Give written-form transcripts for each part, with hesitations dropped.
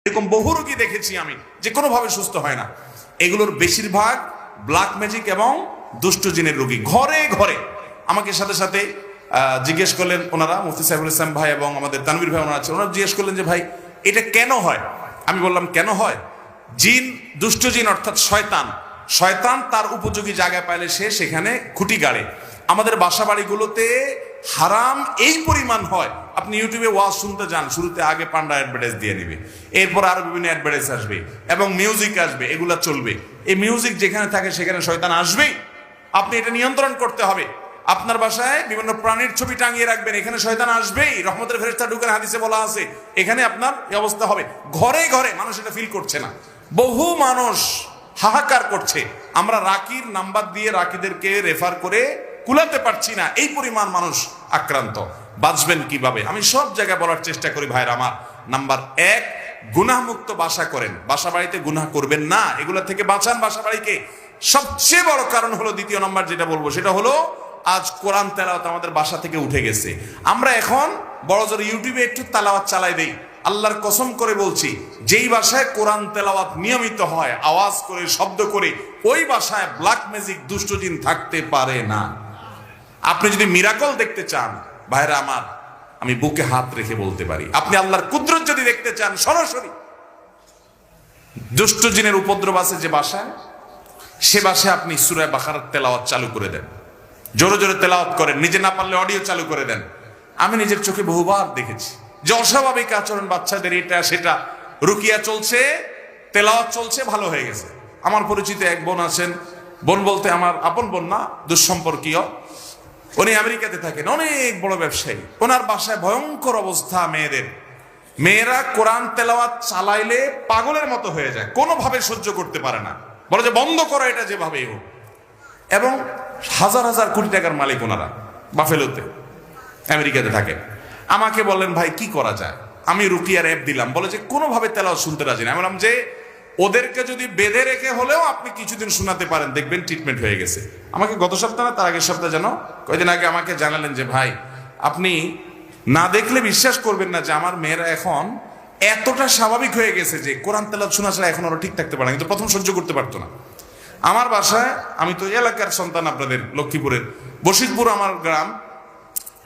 এরকম বহু রোগী দেখেছি আমি যে কোনোভাবে সুস্থ হয় না। এগুলোর বেশিরভাগ ব্ল্যাক ম্যাজিক এবং দুষ্ট জিনের রোগী। ঘরে ঘরে আমাকে সাথে সাথে জিজ্ঞেস করলেন ওনারা, মুফতি সাইফুল ইসলাম ভাই এবং আমাদের তানভীর ভাই ওনারা আছেন, ওনারা জিজ্ঞেস করলেন যে ভাই এটা কেন হয়। আমি বললাম কেন হয়, জিন, দুষ্ট জিন অর্থাৎ শয়তান, শয়তান তার উপযোগী জায়গায় পাইলে সে সেখানে খুঁটি গাড়ে। আমাদের বাসা বাড়িগুলোতে হারাম এই পরিমাণ হয়, আপনি ইউটিউবে ওয়াজ শুনতে যান, শুরুতে আগে পান্ডা অ্যাডভার্টাইজ দিয়ে নেবে, এরপর আরো বিভিন্ন অ্যাডভার্টাইজ আসবে এবং মিউজিক আসবে, এগুলা চলবে। এই মিউজিক যেখানে থাকে সেখানে শয়তান আসবেই, আপনি এটা নিয়ন্ত্রণ করতে হবে। আপনার বাসায় বিভিন্ন প্রাণীর ছবি টাঙিয়ে রাখবেন, এখানে শয়তান আসবেই, রহমতের ফেরেশতা ঢুকেন, হাদিসে বলা আছে, এখানে আপনার এই অবস্থা হবে। ঘরে ঘরে মানুষ এটা ফিল করছে না, বহু মানুষ হাহাকার করছে। আমরা রাকির নাম্বার দিয়ে রাকিদেরকে রেফার করে কুলাতে পারছি না, এই পরিমাণ মানুষ আক্রান্ত। বাঁচবেন কিভাবে আমি সব জায়গায় বলার চেষ্টা করি ভাইরা আমার। নাম্বার 1, গুনাহমুক্ত বাসা করেন, বাসা বাড়িতে গুনাহ করবেন না, এগুলা থেকে বাঁচান বাসা বাড়িকে। সবচেয়ে বড় কারণ হলো, দ্বিতীয় নাম্বার যেটা বলবো সেটা হলো, আজ কোরআন তেলাওয়াত আমাদের বাসা থেকে উঠে গেছে। আমরা এখন বড় জোর ইউটিউবে একটু তেলাওয়াত চালাই দেই। আল্লাহর কসম করে বলছি, যেই বাসায় কোরআন তেলাওয়াত নিয়মিত হয়, আওয়াজ করে, শব্দ করে, ওই বাসায় ব্ল্যাক ম্যাজিক, দুষ্ট জিন থাকতে পারে না। আপনি যদি মিরাকল দেখতে চান ভাইরা আমার, আমি বুকে হাত রেখে বলতে পারি, আপনি আল্লাহর কুদরত যদি দেখতে চান সরাসরি, দুষ্ট জিনের উপদ্রব আছে যে বাসায়, সে বাসায় আপনি সূরা বাকারার তেলাওয়াত চালু করে দেন, জোরে জোরে তেলাওয়াত করেন, নিজে না পারলে অডিও চালু করে দেন। আমি নিজের চোখে বহুবার দেখেছি যে অস্বাভাবিক আচরণ বাচ্চাদের, এটা সেটা, রুকিয়া চলছে, তেলাওয়াত চলছে, ভালো হয়ে গেছে। আমার পরিচিত এক বোন আছেন, বোন বলতে আমার আপন বোন না, দুঃসম্পর্কীয়, উনি আমেরিকাতে থাকেন, অনেক বড় ব্যবসায়ী। ওনার বাসায় ভয়ঙ্কর অবস্থা, মেয়েরা কোরআন তেলাওয়াত চালাইলে পাগলের মতো হয়ে যায়, কোনোভাবে সহ্য করতে পারে না, বলে যে বন্ধ করো এটা যেভাবেই হোক। এবং হাজার হাজার কোটি টাকার মালিক ওনারা, বাফেলোতে আমেরিকাতে থাকে। আমাকে বললেন ভাই কি করা যায়, আমি রুকিয়ার অ্যাপ দিলাম, বলে যে কোনোভাবে তেলাওয়াত শুনতে রাজি না। আমি বললাম যে ওদেরকে যদি বেঁধে রেখে হলেও আপনি কিছুদিন শোনাতে পারেন, দেখবেন ট্রিটমেন্ট হয়ে গেছে। আমাকে গত সপ্তাহে, তার আগের সপ্তাহে যেন, কয়েকদিন আগে আমাকে জানালেন যে ভাই আপনি না দেখলে বিশ্বাস করবেন না যে আমার মেয়েরা এখন এতটা স্বাভাবিক হয়ে গেছে যে কোরআন তেলাওয়াত শোনা ছাড়া এখন ওরা ঠিক থাকতে পারে না, কিন্তু প্রথম সহ্য করতে পারতো না। আমার বাসায়, আমি তো এলাকার সন্তান, আপনাদের লক্ষ্মীপুরের বশিরপুর আমার গ্রাম,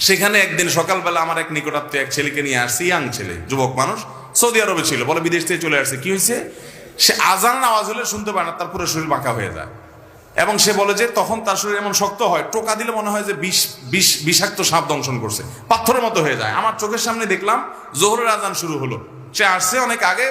সেখানে একদিন সকালবেলা আমার এক নিকটাত্মীয় এক ছেলেকে নিয়ে আসছি, ইয়াং ছেলে, যুবক মানুষ, সৌদি আরবে ছিল, বলে বিদেশ থেকে চলে আসছে। কি হয়েছে, সে আজান আওয়াজ হলে শুনতে পায় না, তার পুরো শরীর বাঁকা হয়ে যায়। এবং সে বলে যে তখন তার শরীর এমন শক্ত হয়, টোকা দিলে মনে হয় যে বিষাক্ত সাপ দংশন করছে, পাথরের মতো হয়ে যায়। আমার চোখের সামনে দেখলাম জোহরের আজান শুরু হলো, সে আসছে অনেক আগে।